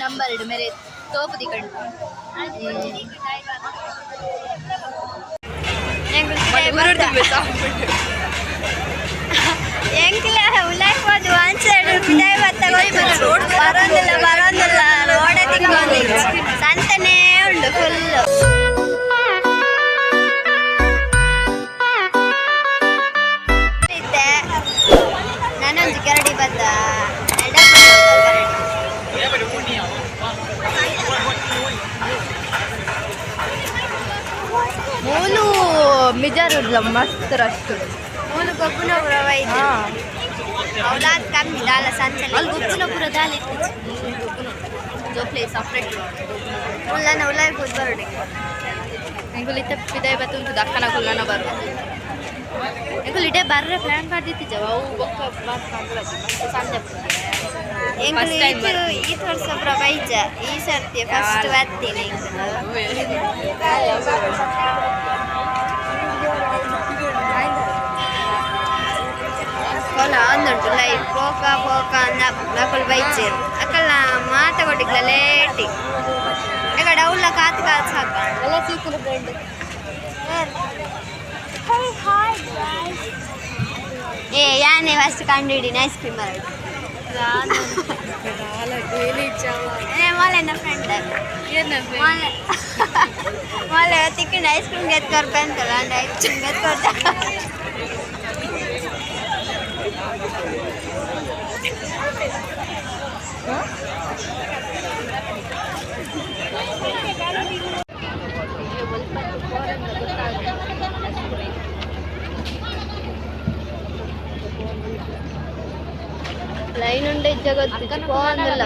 Number ಇಡು ಮೇರೆ ತೋಪದಿ ಕಡು ಎಂಕ್ಲ ಉಲಾಯ್ಬೋದು ಅನ್ಸೈಡ್ ಬಿಡಾಯ್ ಬರೋದಿಲ್ಲ ರೋಡೆ ತಿಕ್ಕೊಂಡು ಸಂತನೇ ಉಂಡು ಫುಲ್ಲು ನಾನೊಂದು ಕೆರಡಿ ಬದ್ದ ಮೂಲು ಮಿಜಾರುಡ್ಲ ಮಸ್ತ್ ರಷ್ಟು ಮೂಲು ಗೊಬ್ಬನಪುರ ವೈದ್ಯ ಅವಲಾದ ಕಮ್ಮಿ ದಾಲ ಸಂಚಲ ಅಲ್ಲಿ ಗೊಬ್ಬನಪುರ ದಾಲ जो प्लेस ಸಪ್ರೇಟ್ ಮುಲ್ಲನ ಉಲಾಯ್ ಕೂತ್ ಬರೋಡಿ ಎಂಗುಲಿ ತಪ್ಪಿದೆ ಬತ್ತು ದಕ್ಕನ ಕುಲ್ಲನ ಬರೋ ಎಂಗುಲಿ ಇಡೆ ಬರ್ರೆ ಪ್ಲಾನ್ ಮಾಡ್ದಿತ್ತಿಜವ ಅವು ಬೊಕ್ಕ ಬಾತ್ ಕಾಣ್ಲದು ಸಂಜೆ ಎಂಗುಲಿ ಈ ವರ್ಷ ಪ್ರವೈಜ ಈ ಸರ್ತಿ ಫಸ್ಟ್ ಬರ್ತೀನಿ ಕೊಲ ಅಂದುಂಟು ಲೈಫ್ ಪೋಕ ನಕಲ್ ಬೈಚೇರು ಅಕ್ಕಲ್ಲ ಮಾತಾಗೊಟ್ಟಿಗ್ಲ ಲೇಟಿ ಈಗ ಡೌಲ್ಲ ಕಾತು ಸಾಕ ಎಲ್ಲ ಸೀಕಲು ಬ್ರೆಡ್ ಏ ಯಾನೇ ಫಸ್ಟ್ ಕಂಡಿಡಿನ ಐಸ್ ಕ್ರೀಮ್ ಬರೋದು ಮೊಲೆನ ಫ್ರೆಂಡ್ ಮೊಲೆ ತಿಕ್ಕಿಂಡು ಐಸ್ ಕ್ರೀಮ್ ಗೆತ್ಕೊರ್ಪ ಅಂತಲ್ಲ ಅಂದ್ರೆ ಐಸ್ ಕ್ರೀಮ್ ಗೆತ್ಕೊಡ್ತ ಲೈನ್ ಉಂಡೆ ಜಗತ್ತು ಫೋನಲ್ಲ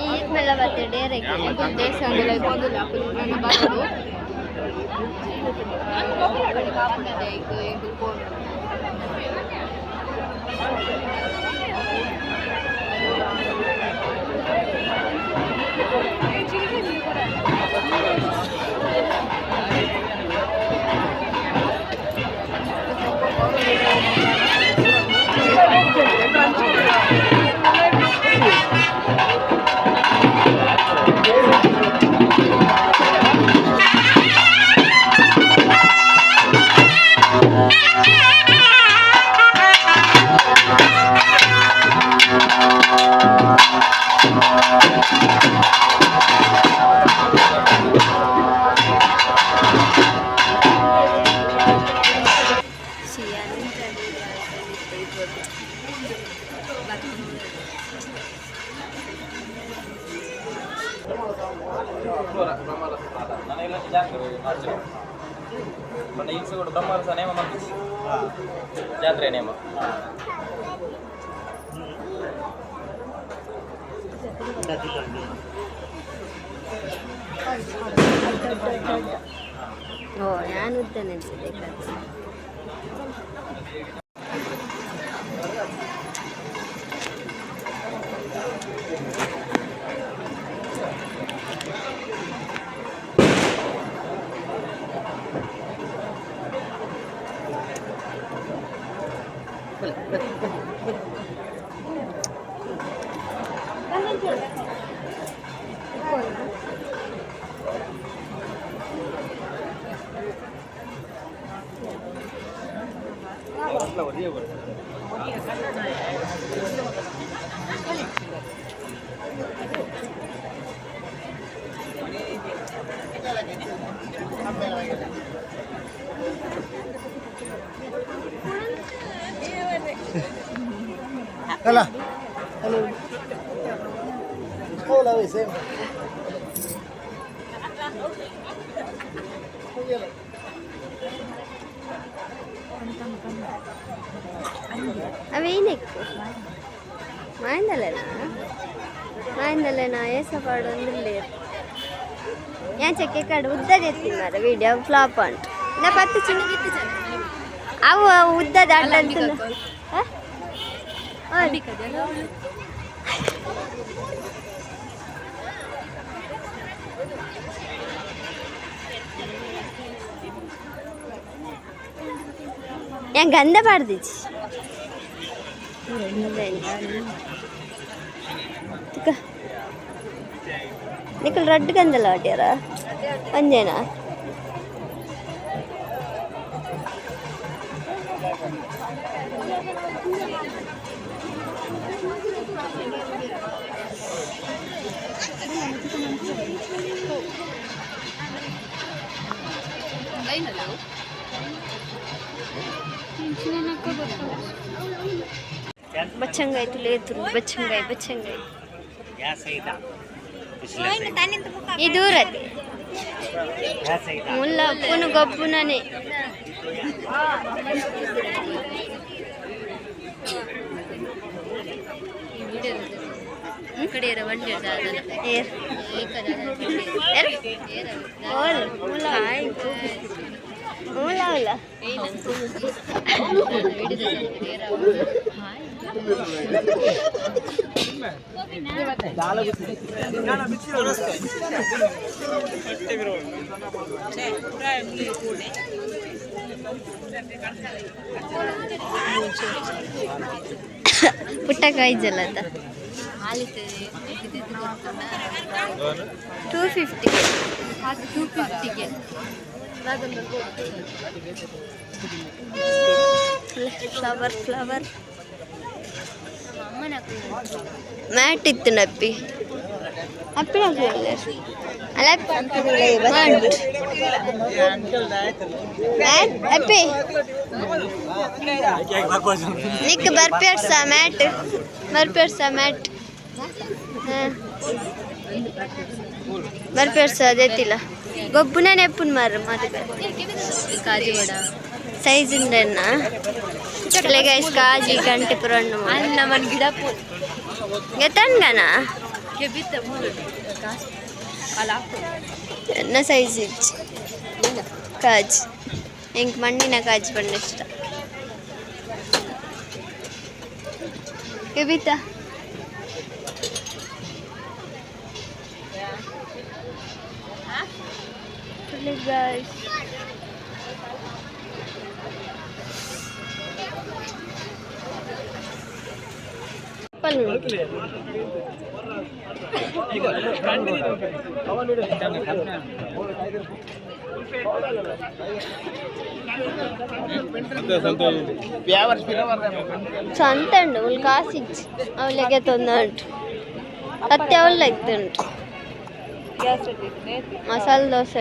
ಈದ್ಮೇಲೆ ಬರ್ತೇವೆ ಡೇರೆಗೆ ದೇವಸ್ಥಾನದಲ್ಲಿ ಬರೋದು ಬ್ರಹ್ಮರಸ ನೇಮ ಜಾತ್ರೆ ನೇಮ ಓ ನಾನು ಉದ್ದೇನೆ Hola. Hello. Hola, Vicente. ಅವೇನಕ್ಕೆ ಮಾಯಿಂದಲ್ಲೇನಾ ಏಸಪಾಡು ಒಂದಿಲ್ಲ ഞാൻ ചെക്കേക്കാട് ഉദ്ദരെത്തി മാറ വീഡിയോ ഫ്ലോപ്പ് ആണ് എന്നാ 10 ചിന്നകിട്ട് ജന ಅವು ಉದ್ದದ ಅಡ್ಡಂತ yang ganda pardich nikul red gandala atiyara anjena बच्चंगाई तुले तुरु बच्चंगाई ये दूर है मुल्ला पुनु गप्पुनने कडेर वंडे दादन ಏರ್ ಓಲ್ ಮುಲ್ಲ ಹಾಯ್ ಮುಲ್ಲ ಅಲ್ಲ ಪುಟ್ಟಕಾಯಿ ಜಲದ 250 ಫ್ಲವರ್ ಮ್ಯಾಟ್ ಇತ್ತು ನಪ್ಪಿ ಅಪ್ಪಿ ಅಲ್ಲ ಅಪ್ಪಿ ನಿಕ್ ಬರ್ಪೇಡ್ಸ ಮ್ಯಾಟ್ ಬರ್ಪೇಡ್ಸ ಅದೇತಿಲ್ಲ ಗೊಬ್ಬುನ ನೆಪ್ಪುನ್ ಮಾರು ಮಾತು ಕಾಜು ವಡ ಸೈಜ್ ಉಂಡೆನ್ನ ಗೈಸ್ ಕಾಜಿ ಗಂಟೆ ಪುರಣ್ಣು ಅಲ್ಲ ಮನ್ ಗಿಡ ಗೆತನ್ಗನ ಎನ್ನ ಸೈಜ್ ಇಚ್ಚಿ ಕಾಜ್ ಹೆಂಗೆ ಮಣ್ಣಿನ ಕಾಜು ಬಣ್ಣ ಇಷ್ಟ ಗೆಬಿತಾ guys సంతండు వాళ్ళు కాసిచ్చి అవలకే తొందంటు కత్తి అవలు ఎత్తుంటు మసాలా దోశ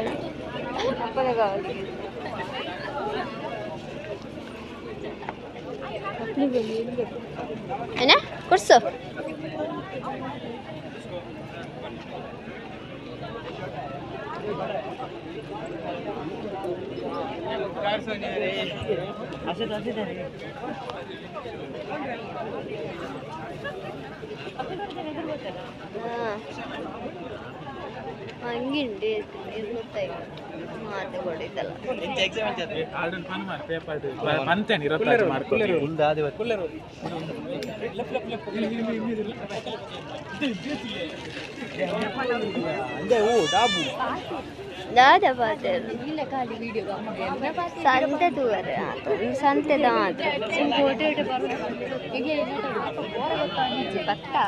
కావాలి అయినా కూర్చో ಹಂಗಿಂಡಿ ಇರ್ಲತ್ತಾಯಿ ಮಾತೆ ಕೊಡಿದ್ದಲ್ಲ दादा बात संते तूर संते दाद पक्का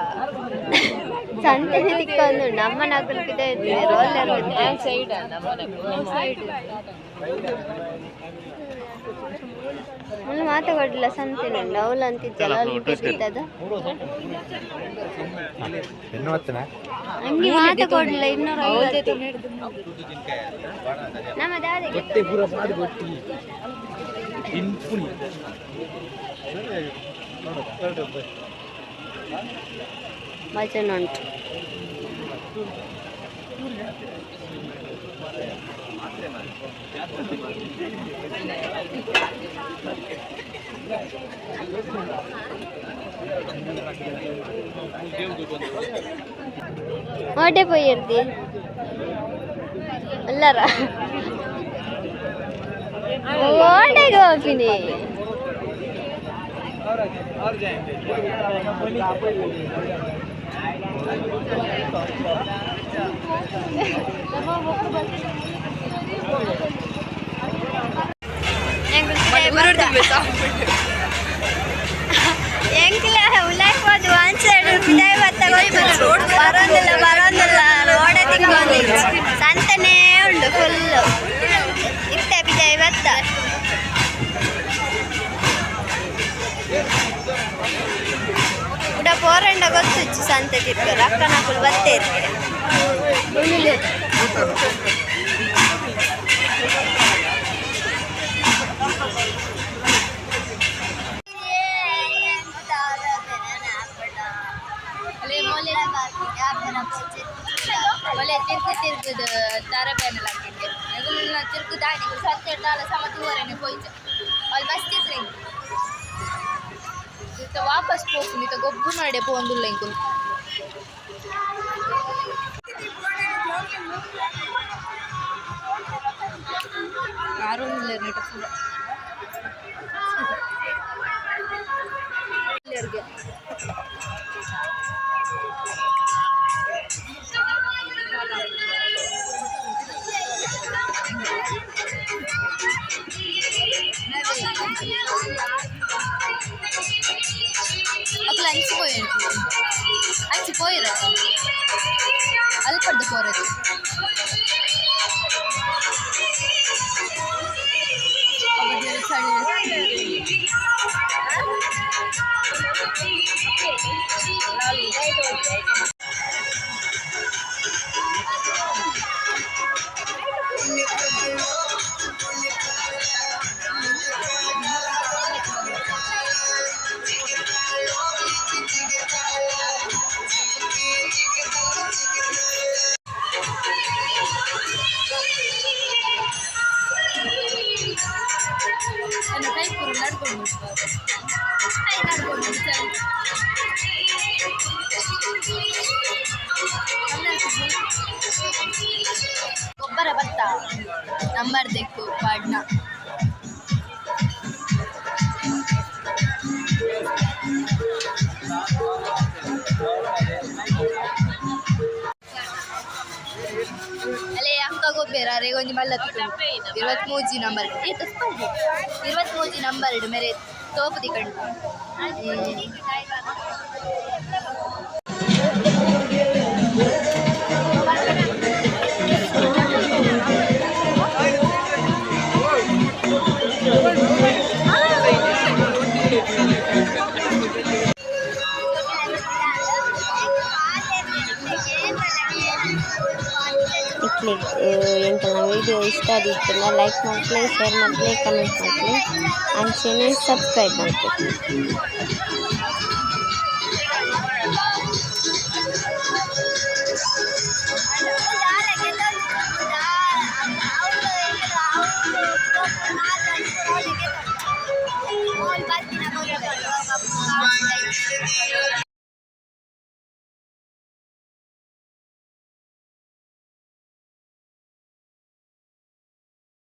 संते दिक्कंदु नम्म नकलुकिते रोलर सैड मुल्ल माताडला संते नंदु ಅವಳು ಅಂತಿದ್ದಲ್ಲ ಬಿಟ್ಟಿದ್ದದ ಎನ್ನುವತ್ತನ ಹಂಗೆ ಮಾತಾಡಲ್ಲ 250 ನಮ್ಮ ದಾದಿ ಗೊತ್ತೆ ಪೂರ ಪಾಡು ಗೊತ್ತಿ ಇನ್ಪುನಿ ಮಜನ್ ಉಂಟು ಓಟೆ ಪೋಯಿರ್ತಿ ಅಲ್ಲರ ಓಟೆಗೆ ಹೋಗ್ತೀನಿ ಸಂತೆ ತಿರ್ತಾರೆ ಅಕ್ಕನ ಹಾಕಲು ಬತ್ತೇ ಇರ್ತಾರೆ. ಒಳ್ಳೆ ತಿರ್ಗುದು ತರಬೇನಲ್ಲ ಹಾಕಿದ್ದೆ ಅದನ್ನ ತಿರ್ಗು ದಾಡಿ ಸತ್ತೆಡ್ಡಾಲ ಸಮತೂವರೆನೆ ಹೋಯ್ತು ಅಲ್ಲಿ ಬಸ್ತಿದ್ರೆ ಇತ್ತ ವಾಪಸ್ ಹೋಗ್ತೀನಿ ಇತ್ತ ಗೊಬ್ಬು ನಡೆ ಪೋಂದುಲ್ಲ ಇಂಕು ಯಾರೂ ಇಲ್ಲ ನೆಟ ಪೂರ ಅಕ್ಕಿಪೋಯಿರ ಅಲ್ಪಡ್ದು ಪೋರದು ಗೊಬ್ಬರ ಭತ್ತ ನಂಬರ್ ದೇಕು ಪಾಡ್ನ ಅಲ್ಲೇ ಅಕ್ಕ ಗೊಬ್ಬರ ರೇಗೊಂಜಿ ಮಲ್ಲ 23 ನಂಬರ್ 23 ನಂಬರ್ ಮೇರೆ ತೋಪದಿ ಕಂಡು ಎಂಕಲ್ನ ವಿಡಿಯೋ ಇಷ್ಟ ಆಗಿತ್ತಲ್ಲ ಲೈಕ್ ಮಾಡ್ಕೊಳ್ಳಿ ಶೇರ್ ಮಾಡ್ಕೊಳ್ಳಿ ಕಮೆಂಟ್ ಮಾಡ್ಕೊಳ್ಳಿ ಅಂಚೆನೆ ಸಬ್ಸ್ಕ್ರೈಬ್ ಮಾಡ್ಕೊಳ್ಳಿ.